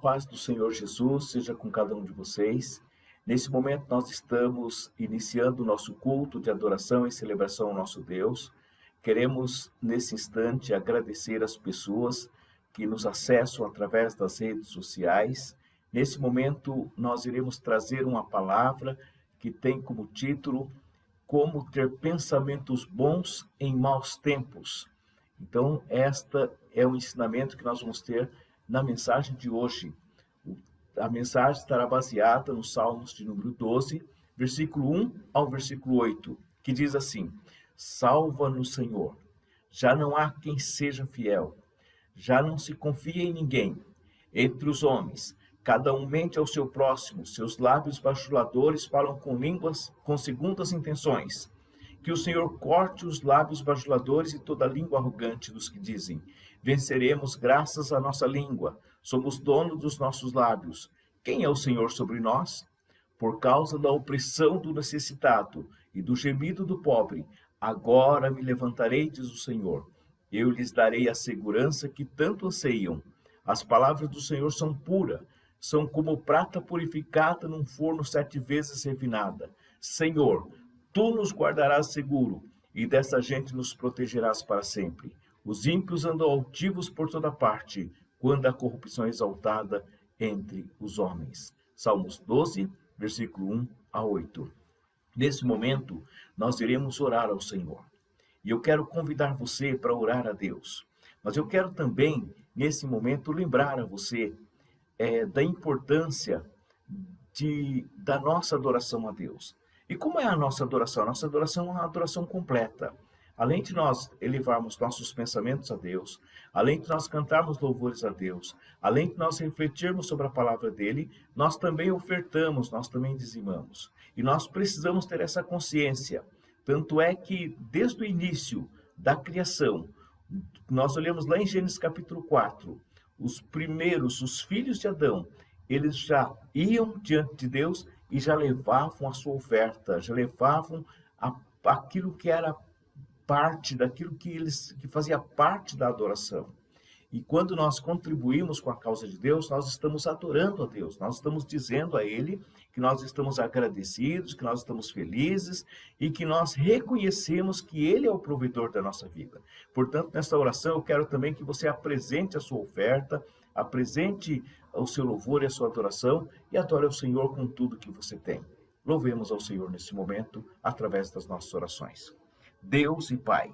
paz do Senhor Jesus seja com cada um de vocês. Nesse momento nós estamos iniciando o nosso culto de adoração e celebração ao nosso Deus. Queremos, nesse instante, agradecer as pessoas que nos acessam através das redes sociais. Nesse momento nós iremos trazer uma palavra que tem como título Como ter pensamentos bons em maus tempos. Então, esta é o ensinamento que nós vamos ter na mensagem de hoje. A mensagem estará baseada nos Salmos de número 12, versículo 1 ao versículo 8, que diz assim: Salva-nos, Senhor, já não há quem seja fiel, já não se confia em ninguém. Entre os homens, cada um mente ao seu próximo, seus lábios bajuladores falam com línguas com segundas intenções. Que o Senhor corte os lábios bajuladores e toda a língua arrogante dos que dizem: venceremos graças à nossa língua, somos donos dos nossos lábios. Quem é o Senhor sobre nós? Por causa da opressão do necessitado e do gemido do pobre, agora me levantarei, diz o Senhor. Eu lhes darei a segurança que tanto anseiam. As palavras do Senhor são puras, são como prata purificada num forno 7 vezes refinada. Senhor, tu nos guardarás seguro, e dessa gente nos protegerás para sempre. Os ímpios andam altivos por toda parte, quando a corrupção é exaltada entre os homens. Salmos 12, versículo 1 a 8. Nesse momento, nós iremos orar ao Senhor. E eu quero convidar você para orar a Deus. Mas eu quero também, nesse momento, lembrar a você da importância da nossa adoração a Deus. E como é a nossa adoração? A nossa adoração é uma adoração completa. Além de nós elevarmos nossos pensamentos a Deus, além de nós cantarmos louvores a Deus, além de nós refletirmos sobre a palavra dele, nós também ofertamos, nós também dizimamos. E nós precisamos ter essa consciência. Tanto é que, desde o início da criação, nós olhamos lá em Gênesis capítulo 4, os filhos de Adão, eles já iam diante de Deus e já levavam a sua oferta, já levavam aquilo que era parte daquilo que fazia parte da adoração. E quando nós contribuímos com a causa de Deus, nós estamos adorando a Deus, nós estamos dizendo a Ele que nós estamos agradecidos, que nós estamos felizes e que nós reconhecemos que Ele é o provedor da nossa vida. Portanto, nesta oração eu quero também que você apresente a sua oferta, apresente o seu louvor e a sua adoração e adore ao Senhor com tudo que você tem. Louvemos ao Senhor nesse momento através das nossas orações. Deus e Pai,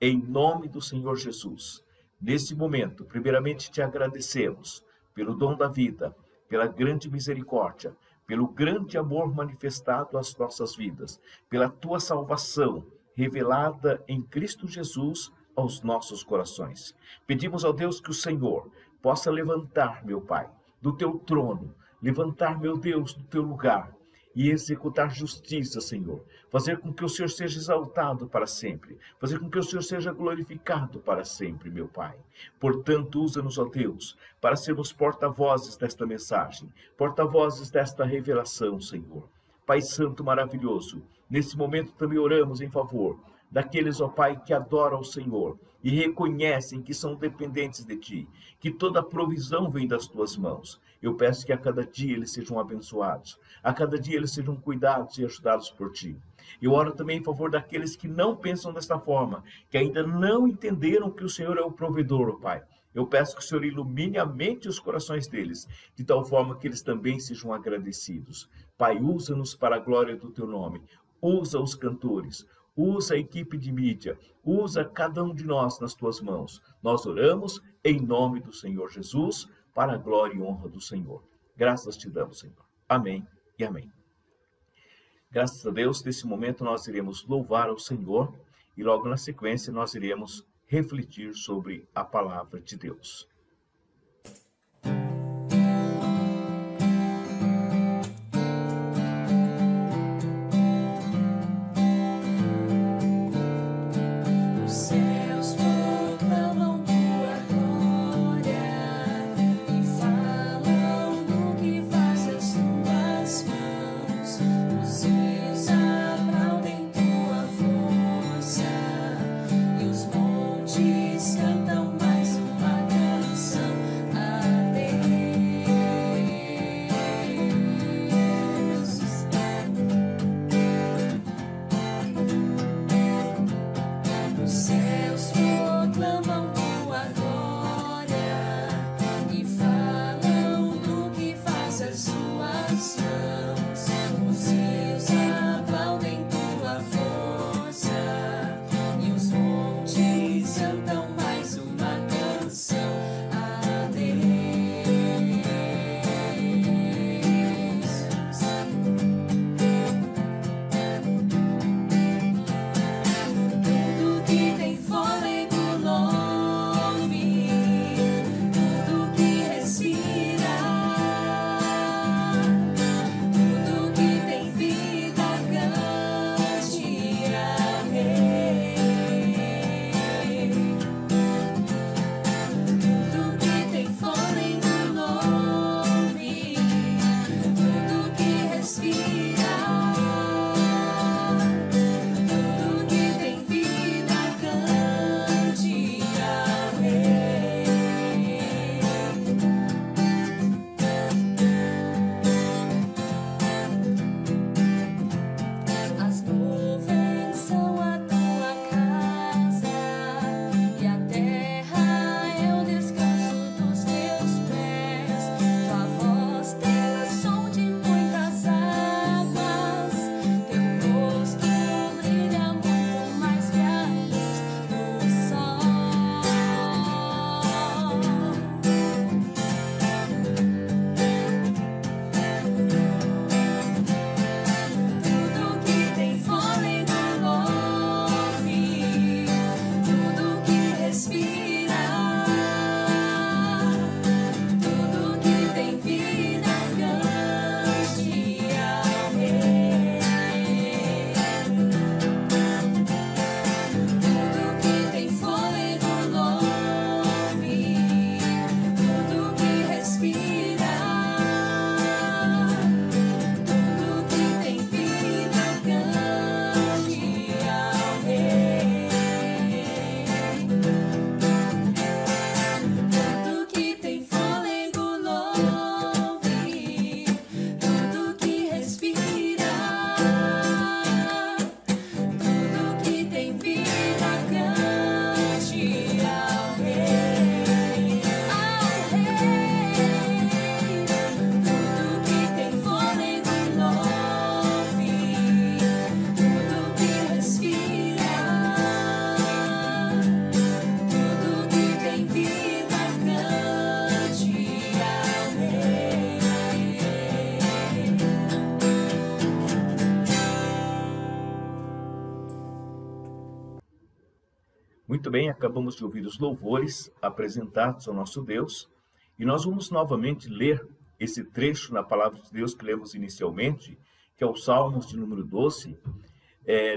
em nome do Senhor Jesus, nesse momento, primeiramente te agradecemos pelo dom da vida, pela grande misericórdia, pelo grande amor manifestado às nossas vidas, pela tua salvação revelada em Cristo Jesus aos nossos corações. Pedimos ao Deus que o Senhor possa levantar, meu Pai, do teu trono, levantar, meu Deus, do teu lugar, e executar justiça, Senhor. Fazer com que o Senhor seja exaltado para sempre. Fazer com que o Senhor seja glorificado para sempre, meu Pai. Portanto, usa-nos, ó Deus, para sermos porta-vozes desta mensagem, porta-vozes desta revelação, Senhor. Pai Santo maravilhoso, nesse momento também oramos em favor daqueles, ó Pai, que adoram o Senhor e reconhecem que são dependentes de Ti, que toda provisão vem das Tuas mãos. Eu peço que a cada dia eles sejam abençoados, a cada dia eles sejam cuidados e ajudados por Ti. Eu oro também em favor daqueles que não pensam desta forma, que ainda não entenderam que o Senhor é o provedor, ó Pai. Eu peço que o Senhor ilumine a mente e os corações deles, de tal forma que eles também sejam agradecidos. Pai, usa-nos para a glória do Teu nome. Usa os cantores, usa a equipe de mídia, usa cada um de nós nas Tuas mãos. Nós oramos em nome do Senhor Jesus, para a glória e honra do Senhor. Graças te damos, Senhor. Amém e amém. Graças a Deus, nesse momento nós iremos louvar ao Senhor e logo na sequência nós iremos refletir sobre a palavra de Deus. Cantam mais uma canção. Muito bem, acabamos de ouvir os louvores apresentados ao nosso Deus e nós vamos novamente ler esse trecho na palavra de Deus que lemos inicialmente, que é o Salmos de número 12.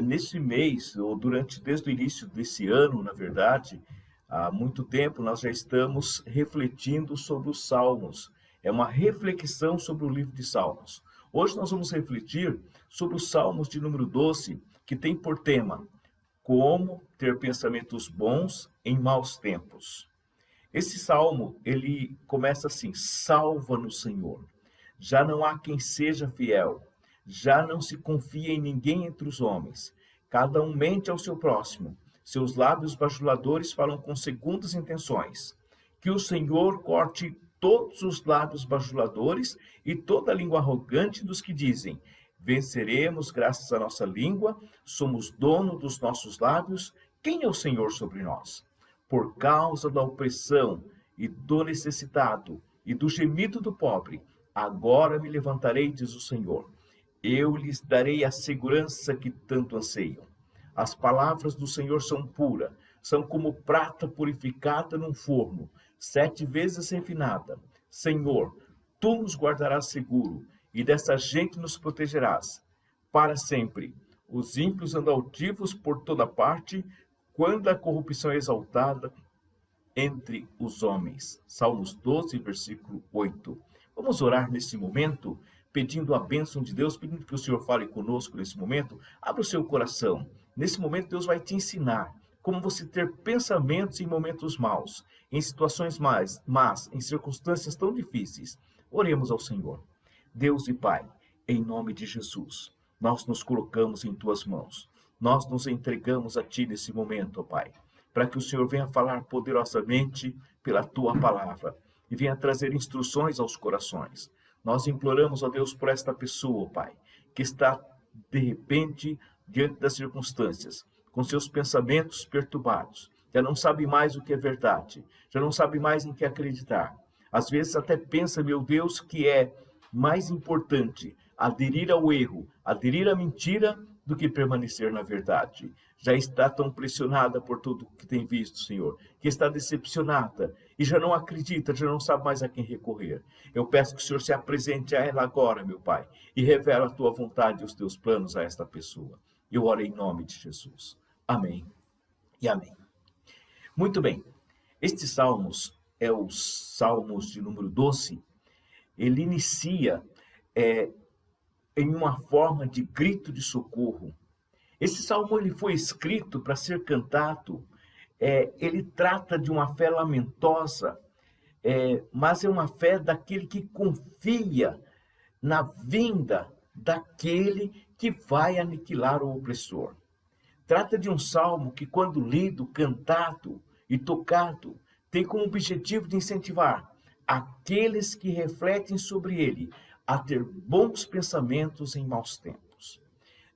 Nesse mês, ou desde o início desse ano, na verdade, há muito tempo nós já estamos refletindo sobre os Salmos. É uma reflexão sobre o livro de Salmos. Hoje nós vamos refletir sobre os Salmos de número 12, que tem por tema como ter pensamentos bons em maus tempos. Esse salmo, ele começa assim: salva-nos, Senhor. Já não há quem seja fiel. Já não se confia em ninguém entre os homens. Cada um mente ao seu próximo. Seus lábios bajuladores falam com segundas intenções. Que o Senhor corte todos os lábios bajuladores e toda a língua arrogante dos que dizem: venceremos graças à nossa língua, somos dono dos nossos lábios. Quem é o Senhor sobre nós? Por causa da opressão e do necessitado e do gemido do pobre, agora me levantarei, diz o Senhor. Eu lhes darei a segurança que tanto anseiam. As palavras do Senhor são puras, são como prata purificada num forno, 7 vezes refinada. Senhor, tu nos guardarás seguro, e dessa gente nos protegerás para sempre. Os ímpios andam altivos por toda parte, quando a corrupção é exaltada entre os homens. Salmos 12, versículo 8. Vamos orar nesse momento, pedindo a bênção de Deus, pedindo que o Senhor fale conosco nesse momento. Abra o seu coração. Nesse momento, Deus vai te ensinar como você ter pensamentos em momentos maus, em situações mas em circunstâncias tão difíceis. Oremos ao Senhor. Deus e Pai, em nome de Jesus, nós nos colocamos em Tuas mãos. Nós nos entregamos a Ti nesse momento, ó Pai, para que o Senhor venha falar poderosamente pela Tua palavra e venha trazer instruções aos corações. Nós imploramos, ó Deus, por esta pessoa, Pai, que está, de repente, diante das circunstâncias, com seus pensamentos perturbados, já não sabe mais o que é verdade, já não sabe mais em que acreditar. Às vezes até pensa, meu Deus, que é mais importante aderir ao erro, aderir à mentira, do que permanecer na verdade. Já está tão pressionada por tudo que tem visto, Senhor, que está decepcionada e já não acredita, já não sabe mais a quem recorrer. Eu peço que o Senhor se apresente a ela agora, meu Pai, e revela a tua vontade e os teus planos a esta pessoa. Eu oro em nome de Jesus. Amém e amém. Muito bem, estes salmos é os salmos de número 12. Ele inicia em uma forma de grito de socorro. Esse salmo ele foi escrito para ser cantado. Ele trata de uma fé lamentosa, mas é uma fé daquele que confia na vinda daquele que vai aniquilar o opressor. Trata de um salmo que, quando lido, cantado e tocado, tem como objetivo de incentivar aqueles que refletem sobre ele a ter bons pensamentos em maus tempos.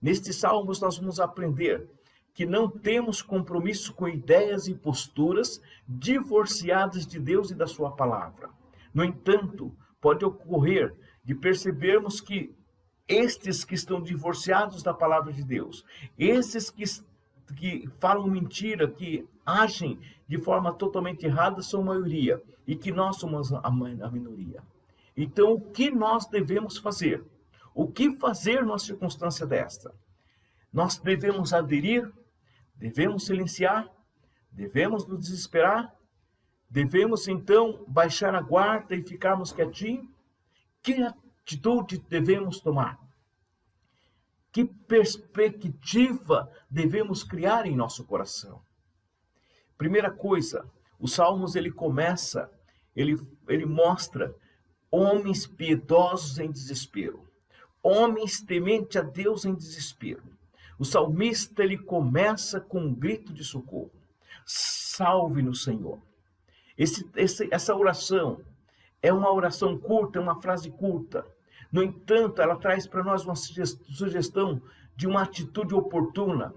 Nestes salmos nós vamos aprender que não temos compromisso com ideias e posturas divorciadas de Deus e da sua palavra. No entanto, pode ocorrer de percebermos que estes que estão divorciados da palavra de Deus, esses que falam mentira, que agem de forma totalmente errada, são a maioria, e que nós somos a minoria. Então, o que nós devemos fazer? O que fazer numa circunstância desta? Nós devemos aderir? Devemos silenciar? Devemos nos desesperar? Devemos, então, baixar a guarda e ficarmos quietinhos? Que atitude devemos tomar? Que perspectiva devemos criar em nosso coração? Primeira coisa, os Salmos ele mostra homens piedosos em desespero, homens tementes a Deus em desespero. O salmista ele começa com um grito de socorro: salve-nos, Senhor. Essa oração é uma oração curta, é uma frase curta. No entanto, ela traz para nós uma sugestão de uma atitude oportuna,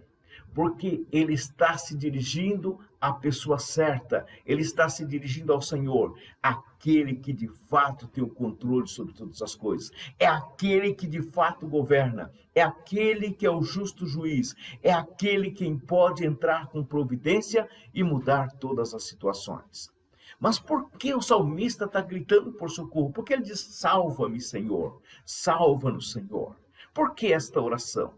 porque ele está se dirigindo à pessoa certa, ele está se dirigindo ao Senhor, aquele que de fato tem o controle sobre todas as coisas, é aquele que de fato governa, é aquele que é o justo juiz, é aquele quem pode entrar com providência e mudar todas as situações. Mas por que o salmista está gritando por socorro? Porque ele diz: salva-me, Senhor, salva-nos, Senhor. Por que esta oração?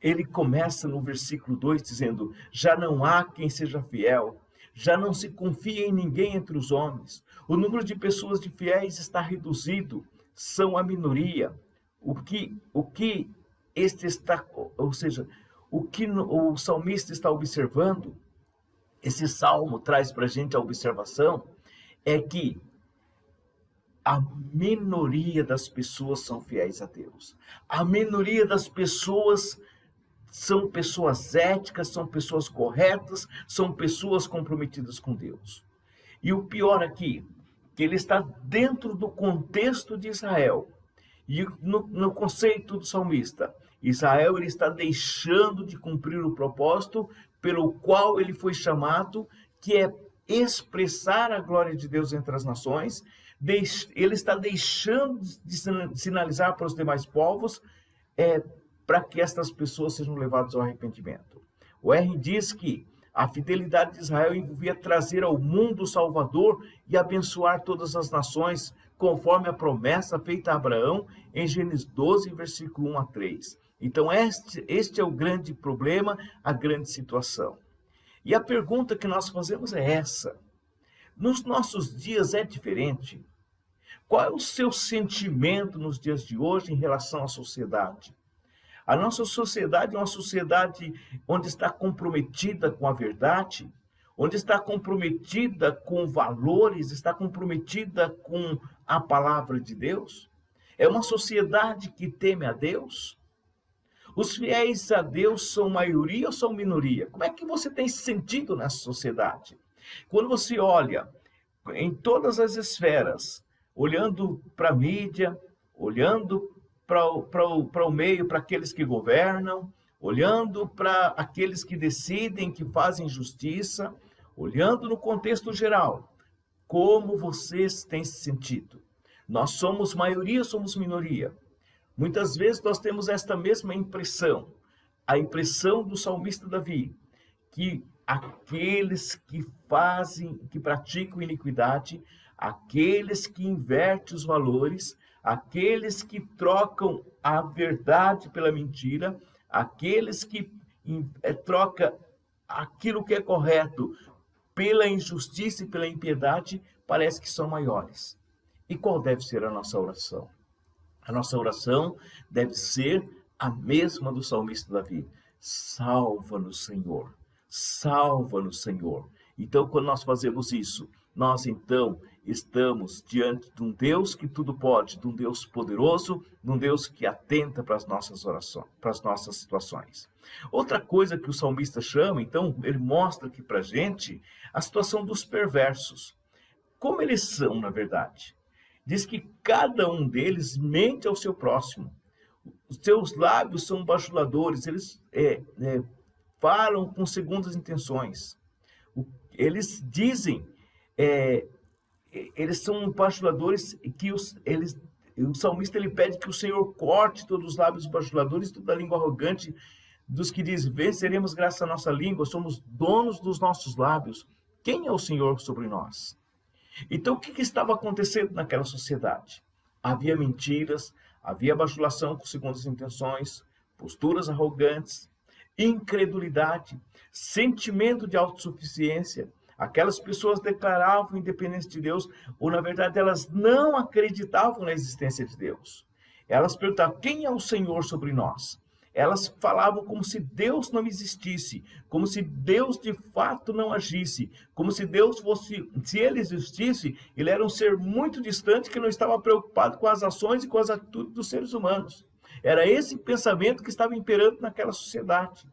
Ele começa no versículo 2 dizendo: já não há quem seja fiel, já não se confia em ninguém entre os homens. O número de pessoas de fiéis está reduzido, são a minoria. O que o salmista está observando, esse salmo traz para a gente a observação, é que a minoria das pessoas são fiéis a Deus. A minoria das pessoas são pessoas éticas, são pessoas corretas, são pessoas comprometidas com Deus. E o pior aqui, que ele está dentro do contexto de Israel. E no conceito do salmista, Israel ele está deixando de cumprir o propósito pelo qual ele foi chamado, que é expressar a glória de Deus entre as nações. Ele está deixando de sinalizar para os demais povos para que estas pessoas sejam levadas ao arrependimento. O R diz que a fidelidade de Israel envolvia trazer ao mundo o Salvador e abençoar todas as nações, conforme a promessa feita a Abraão em Gênesis 12, versículo 1 a 3. Então, este é o grande problema, a grande situação. E a pergunta que nós fazemos é essa: nos nossos dias é diferente? Qual é o seu sentimento nos dias de hoje em relação à sociedade? A nossa sociedade é uma sociedade onde está comprometida com a verdade, onde está comprometida com valores, está comprometida com a palavra de Deus? É uma sociedade que teme a Deus? Os fiéis a Deus são maioria ou são minoria? Como é que você tem se sentido nessa sociedade? Quando você olha em todas as esferas, olhando para a mídia, olhando para o meio, para aqueles que governam, olhando para aqueles que decidem, que fazem justiça, olhando no contexto geral. Como vocês têm se sentido? Nós somos maioria, somos minoria. Muitas vezes nós temos esta mesma impressão, a impressão do salmista Davi, que aqueles que praticam iniquidade, aqueles que invertem os valores, aqueles que trocam a verdade pela mentira, aqueles que trocam aquilo que é correto pela injustiça e pela impiedade, parece que são maiores. E qual deve ser a nossa oração? A nossa oração deve ser a mesma do salmista Davi. Salva-nos, Senhor. Salva-nos, Senhor. Então, quando nós fazemos isso, nós então estamos diante de um Deus que tudo pode, de um Deus poderoso, de um Deus que atenta para as nossas orações, para as nossas situações. Outra coisa que o salmista chama, então, ele mostra aqui para a gente a situação dos perversos. Como eles são, na verdade? Diz que cada um deles mente ao seu próximo. Os seus lábios são bajuladores, eles falam com segundas intenções. Eles dizem, eles são bajuladores que o salmista ele pede que o Senhor corte todos os lábios bajuladores, toda a língua arrogante dos que dizem, venceremos graças à nossa língua, somos donos dos nossos lábios. Quem é o Senhor sobre nós? Então, o que estava acontecendo naquela sociedade? Havia mentiras, havia bajulação com segundas intenções, posturas arrogantes, incredulidade, sentimento de autossuficiência. Aquelas pessoas declaravam independência de Deus, ou na verdade elas não acreditavam na existência de Deus. Elas perguntavam, quem é o Senhor sobre nós? Elas falavam como se Deus não existisse, como se Deus de fato não agisse, como se Deus fosse, se ele existisse, ele era um ser muito distante que não estava preocupado com as ações e com as atitudes dos seres humanos. Era esse pensamento que estava imperando naquela sociedade.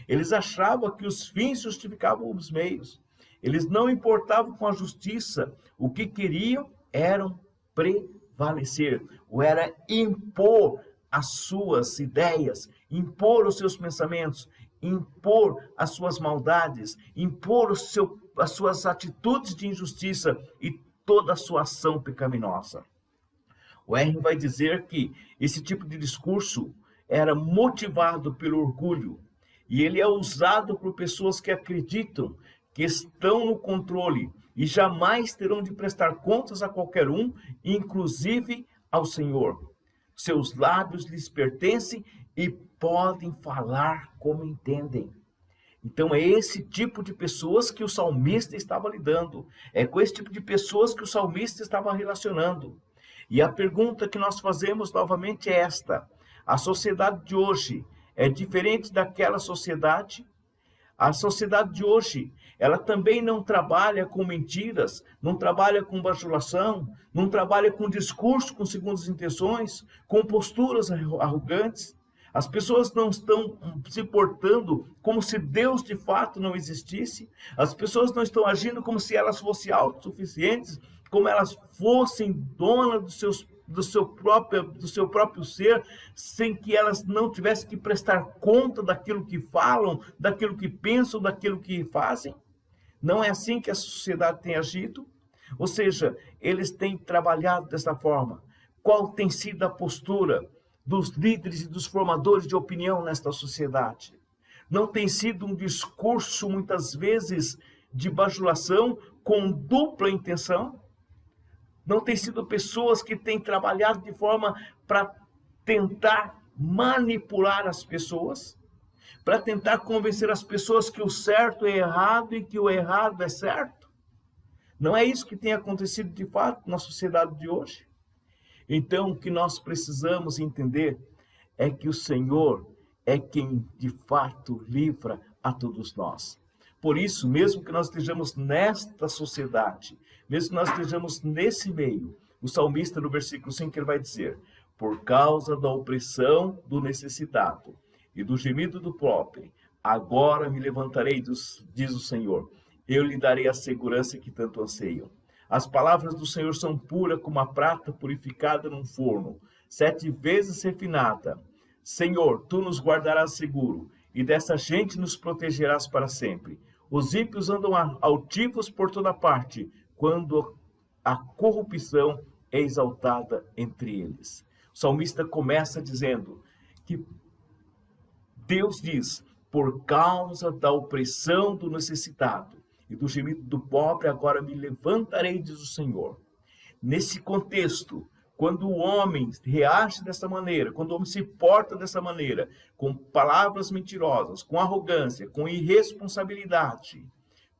Eles achavam que os fins justificavam os meios. Eles não importavam com a justiça. O que queriam eram prevalecer, ou era impor as suas ideias, impor os seus pensamentos, impor as suas maldades, impor as suas atitudes de injustiça e toda a sua ação pecaminosa. O R vai dizer que esse tipo de discurso era motivado pelo orgulho e ele é usado por pessoas que acreditam que estão no controle e jamais terão de prestar contas a qualquer um, inclusive ao Senhor. Seus lábios lhes pertencem e podem falar como entendem. Então é esse tipo de pessoas que o salmista estava lidando. É com esse tipo de pessoas que o salmista estava relacionando. E a pergunta que nós fazemos novamente é esta. A sociedade de hoje é diferente daquela sociedade? A sociedade de hoje, ela também não trabalha com mentiras, não trabalha com bajulação, não trabalha com discurso com segundas intenções, com posturas arrogantes. As pessoas não estão se portando como se Deus de fato não existisse. As pessoas não estão agindo como se elas fossem autossuficientes, como elas fossem donas do seu próprio ser, sem que elas não tivessem que prestar conta daquilo que falam, daquilo que pensam, daquilo que fazem. Não é assim que a sociedade tem agido? Ou seja, eles têm trabalhado dessa forma. Qual tem sido a postura dos líderes e dos formadores de opinião nesta sociedade? Não tem sido um discurso, muitas vezes, de bajulação com dupla intenção? Não tem sido pessoas que têm trabalhado de forma para tentar manipular as pessoas, para tentar convencer as pessoas que o certo é errado e que o errado é certo? Não é isso que tem acontecido de fato na sociedade de hoje? Então, o que nós precisamos entender é que o Senhor é quem de fato livra a todos nós. Por isso, mesmo que nós estejamos nesta sociedade, mesmo que nós estejamos nesse meio, o salmista no versículo 5 ele vai dizer, por causa da opressão do necessitado e do gemido do pobre, agora me levantarei, diz o Senhor, eu lhe darei a segurança que tanto anseiam. As palavras do Senhor são puras como a prata purificada num forno, 7 vezes refinada. Senhor, tu nos guardarás seguro, e dessa gente nos protegerás para sempre. Os ímpios andam altivos por toda parte, quando a corrupção é exaltada entre eles. O salmista começa dizendo que Deus diz: por causa da opressão do necessitado e do gemido do pobre, agora me levantarei, diz o Senhor. Nesse contexto, quando o homem reage dessa maneira, quando o homem se porta dessa maneira, com palavras mentirosas, com arrogância, com irresponsabilidade,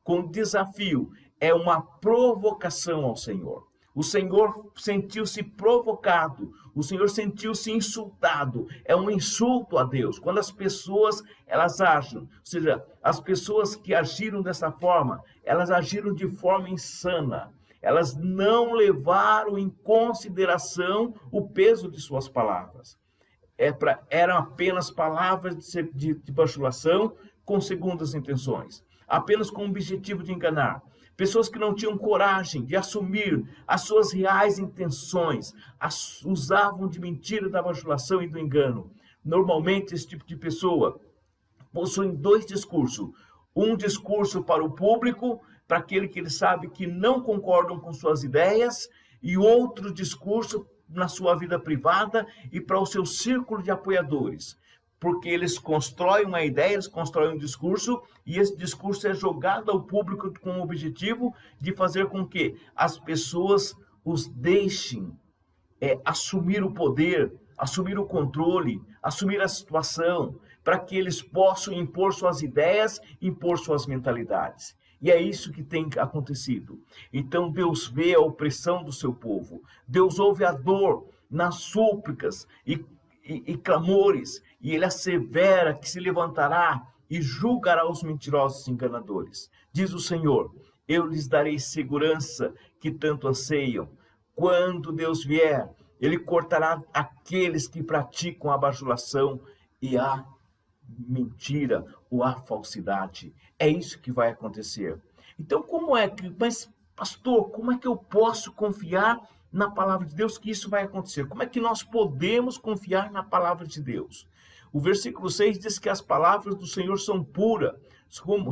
com desafio, é uma provocação ao Senhor. O Senhor sentiu-se provocado, o Senhor sentiu-se insultado. É um insulto a Deus. Quando as pessoas, elas agem, ou seja, as pessoas que agiram dessa forma, elas agiram de forma insana. Elas não levaram em consideração o peso de suas palavras. Eram apenas palavras de bajulação com segundas intenções, apenas com o objetivo de enganar. Pessoas que não tinham coragem de assumir as suas reais intenções, usavam de mentira, da bajulação e do engano. Normalmente, esse tipo de pessoa possui 2 discursos. Um discurso para o público, para aquele que ele sabe que não concordam com suas ideias, e outro discurso na sua vida privada e para o seu círculo de apoiadores. Porque eles constroem uma ideia, eles constroem um discurso, e esse discurso é jogado ao público com o objetivo de fazer com que as pessoas os deixem assumir o poder, assumir o controle, assumir a situação, para que eles possam impor suas ideias, impor suas mentalidades. E é isso que tem acontecido. Então Deus vê a opressão do seu povo, Deus ouve a dor nas súplicas e clamores, e ele assevera que se levantará e julgará os mentirosos e enganadores. Diz o Senhor: eu lhes darei segurança que tanto anseiam. Quando Deus vier, ele cortará aqueles que praticam a bajulação e a mentira ou a falsidade. É isso que vai acontecer. Então, mas pastor, como é que eu posso confiar na palavra de Deus que isso vai acontecer? Como é que nós podemos confiar na palavra de Deus? O versículo 6 diz que as palavras do Senhor são puras,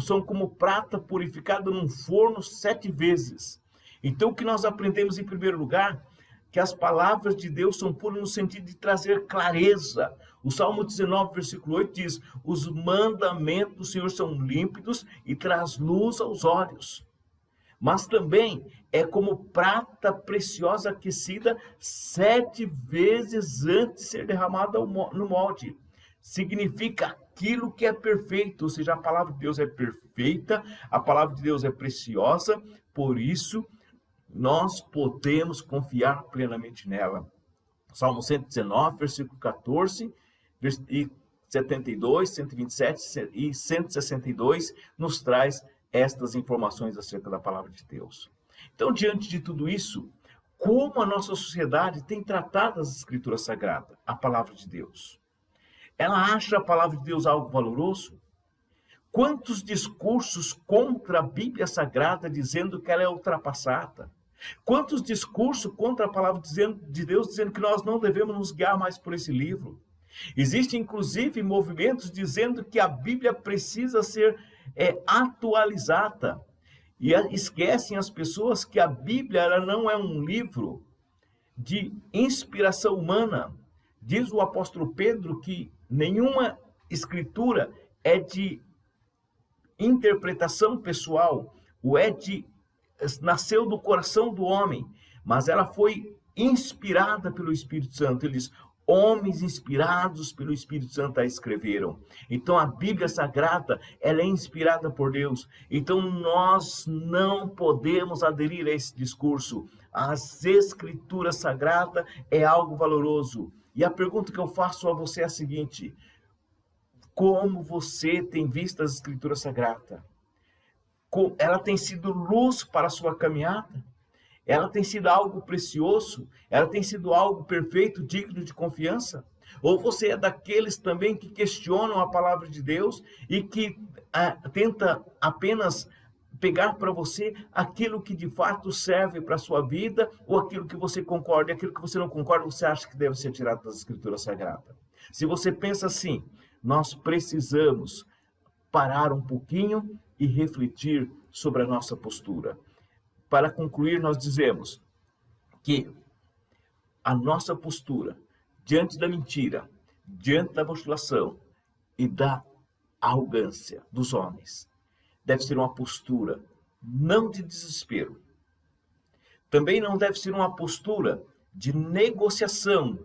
são como prata purificada num forno 7 vezes. Então, o que nós aprendemos em primeiro lugar? Que as palavras de Deus são puras no sentido de trazer clareza. O Salmo 19, versículo 8 diz: os mandamentos do Senhor são límpidos e traz luz aos olhos. Mas também é como prata preciosa aquecida 7 vezes antes de ser derramada no molde. Significa aquilo que é perfeito, ou seja, a palavra de Deus é perfeita, a palavra de Deus é preciosa, por isso nós podemos confiar plenamente nela. Salmo 119, versículo 14, e 72, 127 e 162 nos traz estas informações acerca da palavra de Deus. Então, diante de tudo isso, como a nossa sociedade tem tratado as Escrituras Sagradas, a palavra de Deus? Ela acha a palavra de Deus algo valoroso? Quantos discursos contra a Bíblia Sagrada dizendo que ela é ultrapassada? Quantos discursos contra a palavra de Deus dizendo que nós não devemos nos guiar mais por esse livro? Existem, inclusive, movimentos dizendo que a Bíblia precisa ser atualizada. E esquecem as pessoas que a Bíblia ela não é um livro de inspiração humana. Diz o apóstolo Pedro que nenhuma escritura é de interpretação pessoal, nasceu do coração do homem, mas ela foi inspirada pelo Espírito Santo. Ele diz: homens inspirados pelo Espírito Santo a escreveram. Então a Bíblia Sagrada, ela é inspirada por Deus. Então nós não podemos aderir a esse discurso. As Escrituras Sagradas é algo valoroso. E a pergunta que eu faço a você é a seguinte: como você tem visto as Escrituras Sagradas? Ela tem sido luz para a sua caminhada? Ela tem sido algo precioso? Ela tem sido algo perfeito, digno de confiança? Ou você é daqueles também que questionam a palavra de Deus e que tenta apenas pegar para você aquilo que de fato serve para a sua vida, ou aquilo que você concorda, e aquilo que você não concorda, você acha que deve ser tirado das Escrituras Sagradas. Se você pensa assim, nós precisamos parar um pouquinho e refletir sobre a nossa postura. Para concluir, nós dizemos que a nossa postura diante da mentira, diante da vacilação e da arrogância dos homens, deve ser uma postura não de desespero. Também não deve ser uma postura de negociação.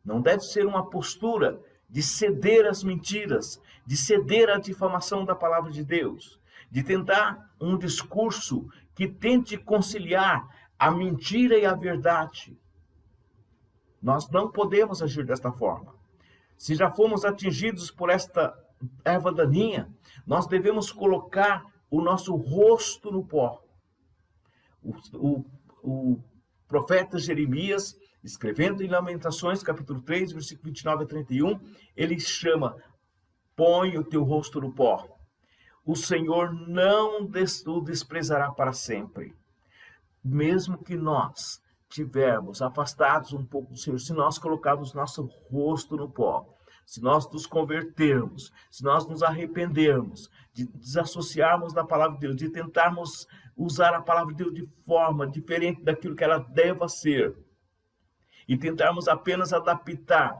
Não deve ser uma postura de ceder às mentiras, de ceder à difamação da palavra de Deus, de tentar um discurso que tente conciliar a mentira e a verdade. Nós não podemos agir desta forma. Se já fomos atingidos por esta erva daninha, nós devemos colocar o nosso rosto no pó. O profeta Jeremias, escrevendo em Lamentações, capítulo 3, versículo 29 a 31, ele chama: põe o teu rosto no pó. O Senhor não o desprezará para sempre. Mesmo que nós tivermos afastados um pouco do Senhor, se nós colocarmos nosso rosto no pó, se nós nos convertermos, se nós nos arrependermos, de desassociarmos da palavra de Deus, de tentarmos usar a palavra de Deus de forma diferente daquilo que ela deva ser, e tentarmos apenas adaptar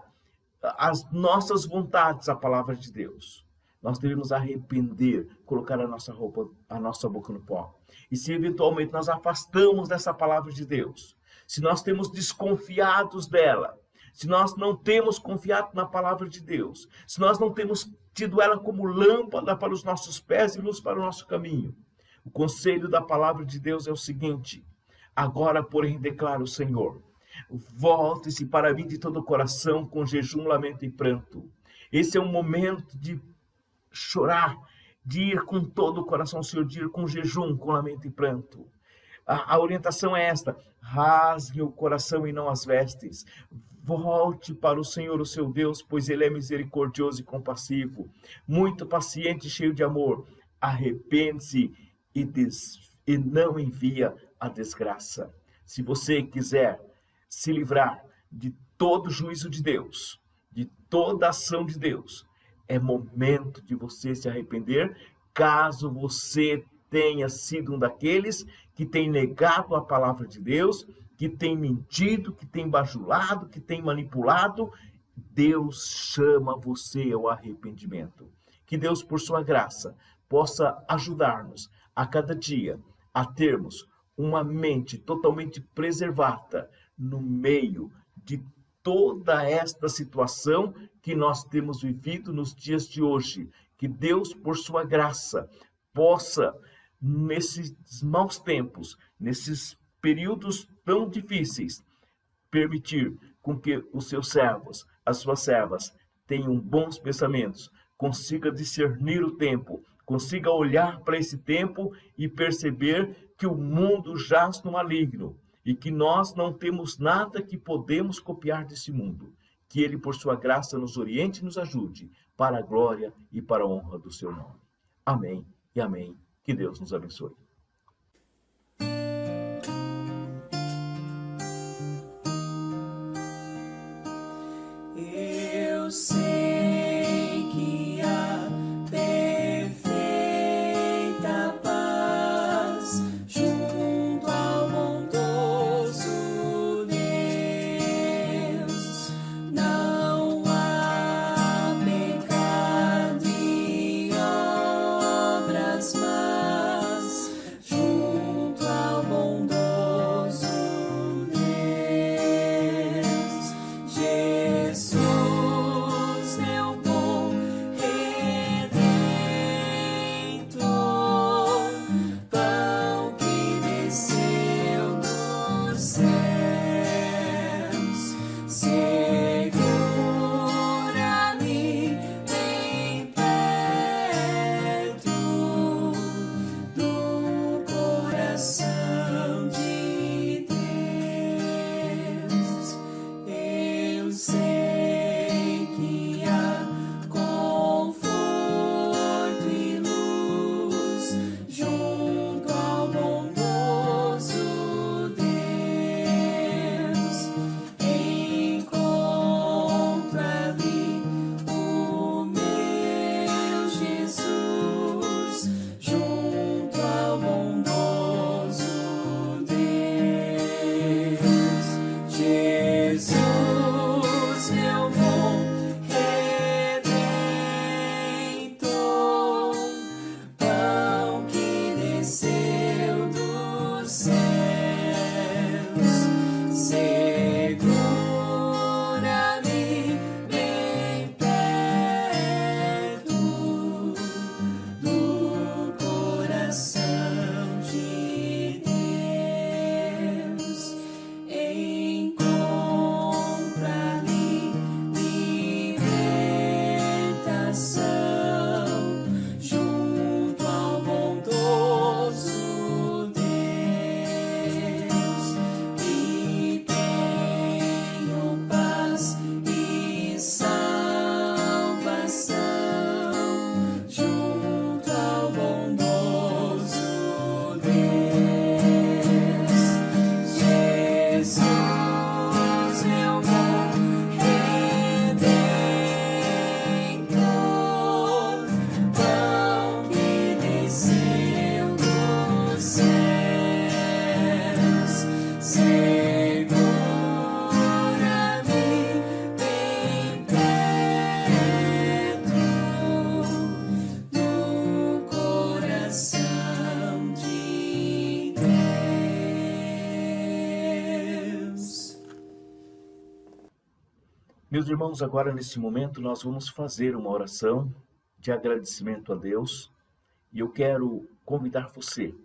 as nossas vontades à palavra de Deus, nós devemos arrepender, colocar a nossa boca no pó. E se eventualmente nós afastamos dessa palavra de Deus, se nós temos desconfiados dela, se nós não temos confiado na palavra de Deus, se nós não temos tido ela como lâmpada para os nossos pés e luz para o nosso caminho, o conselho da palavra de Deus é o seguinte: agora, porém, declara o Senhor, volte-se para mim de todo o coração, com jejum, lamento e pranto. Esse é um momento de chorar, de ir com todo o coração, Senhor, de ir com jejum, com lamento e pranto. A orientação é esta: rasgue o coração e não as vestes. Volte para o Senhor, o seu Deus, pois Ele é misericordioso e compassivo, muito paciente e cheio de amor. Arrepende-se e não envia a desgraça. Se você quiser se livrar de todo juízo de Deus, de toda ação de Deus, é momento de você se arrepender, caso você tenha sido um daqueles que tem negado a palavra de Deus, que tem mentido, que tem bajulado, que tem manipulado. Deus chama você ao arrependimento. Que Deus, por sua graça, possa ajudar-nos a cada dia a termos uma mente totalmente preservada no meio de toda esta situação que nós temos vivido nos dias de hoje. Que Deus, por sua graça, possa, nesses maus tempos, nesses períodos tão difíceis, permitir com que os seus servos, as suas servas, tenham bons pensamentos, consiga discernir o tempo, consiga olhar para esse tempo e perceber que o mundo jaz no maligno e que nós não temos nada que podemos copiar desse mundo. Que Ele, por sua graça, nos oriente e nos ajude para a glória e para a honra do seu nome. Amém e amém. Que Deus nos abençoe. Eu sei que há perfeita paz junto ao bondoso Deus. Não há pecado e obras más junto ao bondoso Deus. Jesus Meus irmãos, agora nesse momento nós vamos fazer uma oração de agradecimento a Deus e eu quero convidar você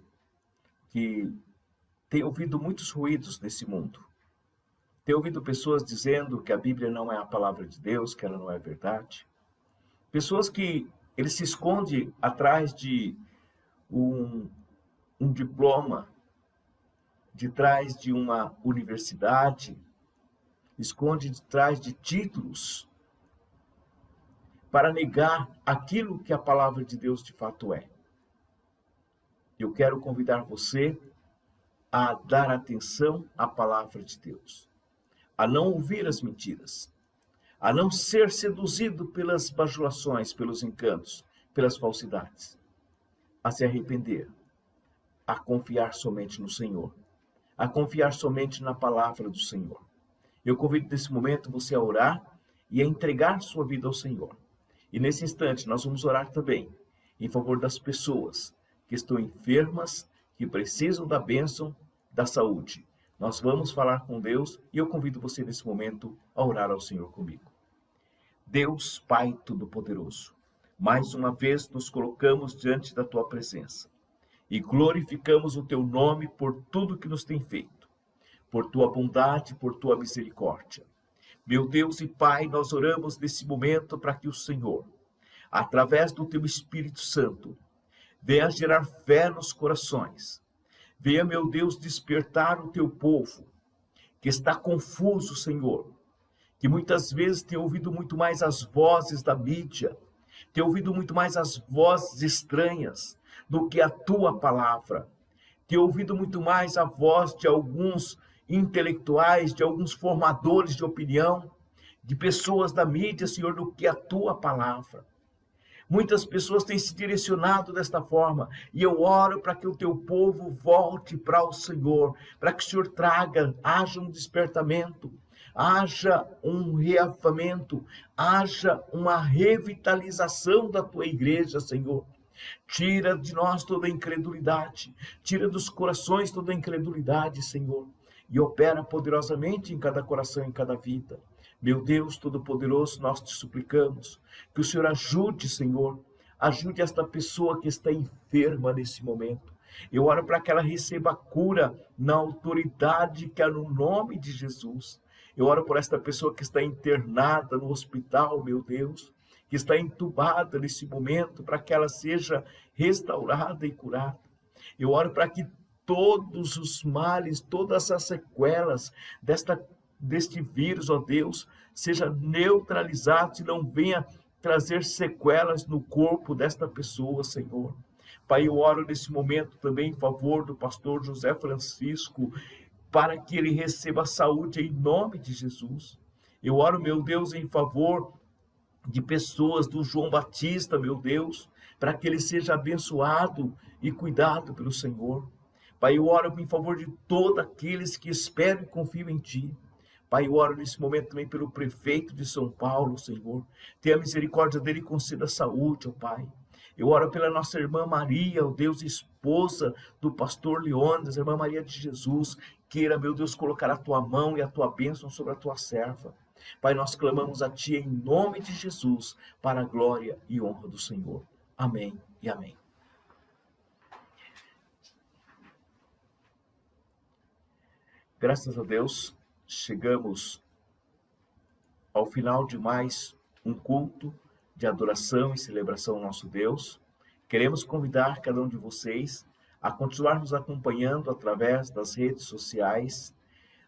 que tem ouvido muitos ruídos nesse mundo. Tem ouvido pessoas dizendo que a Bíblia não é a palavra de Deus, que ela não é verdade. Pessoas que ele se esconde atrás de um diploma, de trás de uma universidade, esconde de trás de títulos para negar aquilo que a palavra de Deus de fato é. Eu quero convidar você a dar atenção à palavra de Deus, a não ouvir as mentiras, a não ser seduzido pelas bajulações, pelos encantos, pelas falsidades, a se arrepender, a confiar somente no Senhor, a confiar somente na palavra do Senhor. Eu convido nesse momento você a orar e a entregar sua vida ao Senhor. E nesse instante nós vamos orar também em favor das pessoas que estão enfermas, que precisam da bênção da saúde. Nós vamos falar com Deus e eu convido você nesse momento a orar ao Senhor comigo. Deus, Pai Todo-Poderoso, mais uma vez nos colocamos diante da Tua presença e glorificamos o Teu nome por tudo que nos tem feito, por Tua bondade, por Tua misericórdia. Meu Deus e Pai, nós oramos nesse momento para que o Senhor, através do Teu Espírito Santo, venha gerar fé nos corações. Venha, meu Deus, despertar o Teu povo, que está confuso, Senhor, que muitas vezes tem ouvido muito mais as vozes da mídia, tem ouvido muito mais as vozes estranhas do que a Tua palavra, tem ouvido muito mais a voz de alguns intelectuais, de alguns formadores de opinião, de pessoas da mídia, Senhor, do que a Tua palavra. Muitas pessoas têm se direcionado desta forma, e eu oro para que o Teu povo volte para o Senhor, para que o Senhor traga, haja um despertamento, haja um reavivamento, haja uma revitalização da Tua igreja, Senhor. Tira de nós toda a incredulidade, tira dos corações toda a incredulidade, Senhor, e opera poderosamente em cada coração, em cada vida. Meu Deus Todo-Poderoso, nós te suplicamos que o Senhor ajude, Senhor, ajude esta pessoa que está enferma nesse momento. Eu oro para que ela receba cura na autoridade que é no nome de Jesus. Eu oro por esta pessoa que está internada no hospital, meu Deus, que está entubada nesse momento, para que ela seja restaurada e curada. Eu oro para que todos os males, todas as sequelas deste vírus, ó Deus, seja neutralizado e não venha trazer sequelas no corpo desta pessoa, Senhor. Pai, eu oro nesse momento também em favor do pastor José Francisco, para que ele receba saúde em nome de Jesus. Eu oro, meu Deus, em favor de pessoas, do João Batista, meu Deus, para que ele seja abençoado e cuidado pelo Senhor. Pai, eu oro em favor de todos aqueles que esperam e confiam em Ti. Pai, eu oro nesse momento também pelo prefeito de São Paulo, Senhor. Tenha misericórdia dele e conceda saúde, ó Pai. Eu oro pela nossa irmã Maria, ó Deus, esposa do pastor Leônidas, irmã Maria de Jesus. Queira, meu Deus, colocar a Tua mão e a Tua bênção sobre a Tua serva. Pai, nós clamamos a Ti em nome de Jesus, para a glória e honra do Senhor. Amém e amém. Graças a Deus, chegamos ao final de mais um culto de adoração e celebração ao nosso Deus. Queremos convidar cada um de vocês a continuar nos acompanhando através das redes sociais.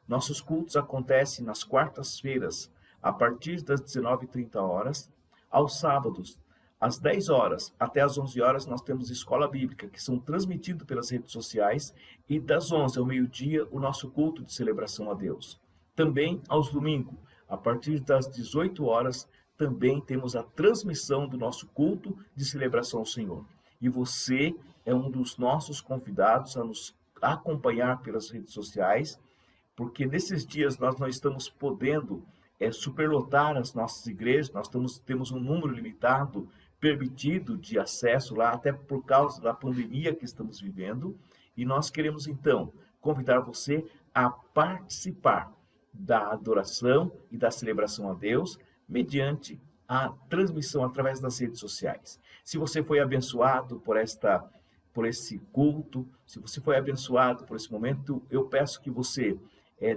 Nossos cultos acontecem nas quartas-feiras, a partir das 19h30, aos sábados, às 10 horas até às 11 horas, nós temos escola bíblica, que são transmitidos pelas redes sociais, e das 11 ao meio-dia, o nosso culto de celebração a Deus. Também aos domingos, a partir das 18 horas, também temos a transmissão do nosso culto de celebração ao Senhor. E você é um dos nossos convidados a nos acompanhar pelas redes sociais, porque nesses dias nós não estamos podendo superlotar as nossas igrejas, nós temos um número limitado permitido de acesso lá, até por causa da pandemia que estamos vivendo, e nós queremos então convidar você a participar da adoração e da celebração a Deus mediante a transmissão através das redes sociais. Se você foi abençoado por esse culto, se você foi abençoado por esse momento, eu peço que você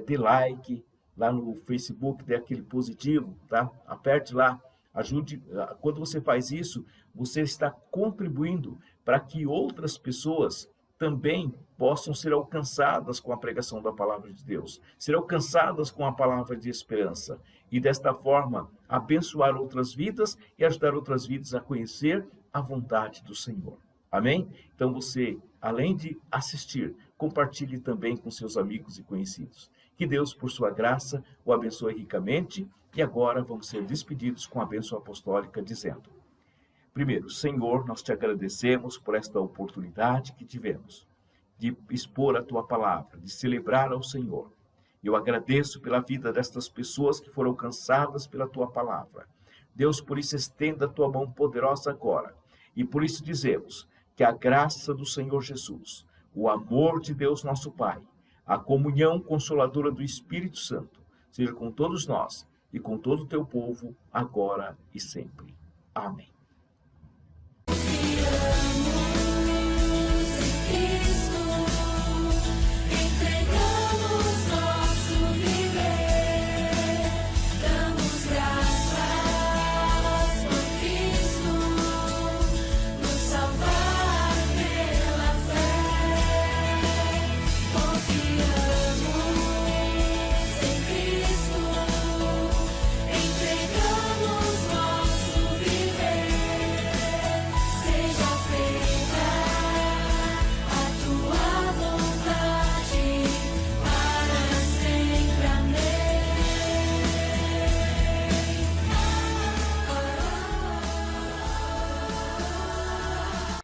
dê like lá no Facebook, dê aquele positivo, tá? Aperte lá, ajude. Quando você faz isso, você está contribuindo para que outras pessoas também possam ser alcançadas com a pregação da palavra de Deus, ser alcançadas com a palavra de esperança, e desta forma abençoar outras vidas e ajudar outras vidas a conhecer a vontade do Senhor. Amém? Então você, além de assistir, compartilhe também com seus amigos e conhecidos. Que Deus, por sua graça, o abençoe ricamente. E agora vamos ser despedidos com a bênção apostólica, dizendo: primeiro, Senhor, nós te agradecemos por esta oportunidade que tivemos de expor a tua palavra, de celebrar ao Senhor. Eu agradeço pela vida destas pessoas que foram alcançadas pela tua palavra. Deus, por isso estenda a tua mão poderosa agora. E por isso dizemos que a graça do Senhor Jesus, o amor de Deus nosso Pai, a comunhão consoladora do Espírito Santo, seja com todos nós e com todo o teu povo, agora e sempre. Amém.